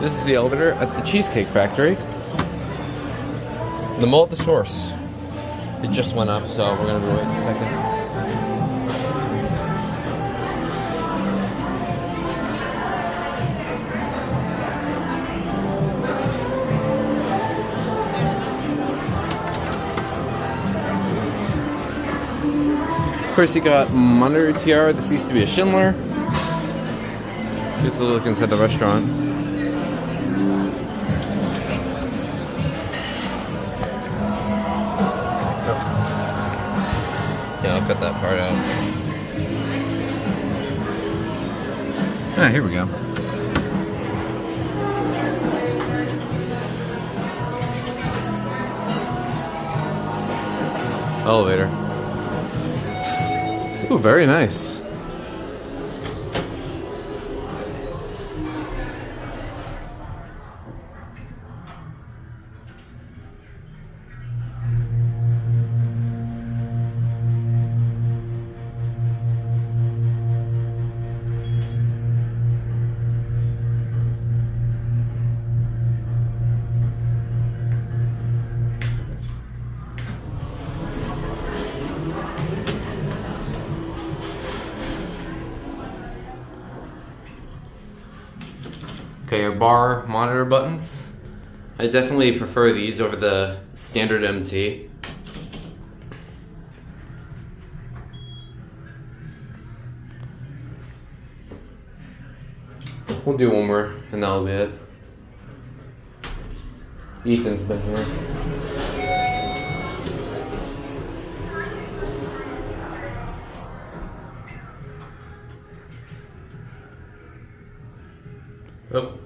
This is the elevator at the Cheesecake Factory. The malt, the source. It just went up, so we're gonna be waiting a second. Of course, you got monitors here. This used to be a Schindler. Here's a look inside the restaurant. Oh. Yeah, I'll cut that part out. Ah, here we go. Elevator. Ooh, very nice. Okay, your bar monitor buttons. I definitely prefer these over the standard MT. We'll do one more and that'll be it. Ethan's been here. Oh.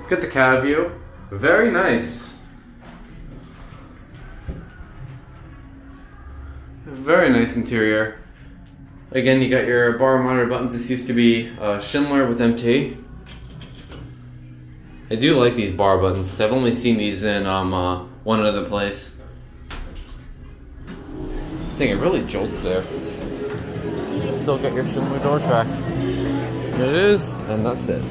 Get the cab view. Very nice. Very nice interior. Again, you got your bar monitor buttons. This used to be Schindler with MT. I do like these bar buttons. I've only seen these in one other place. Dang, it really jolts there. Still got your Schindler door track. Here it is, and that's it.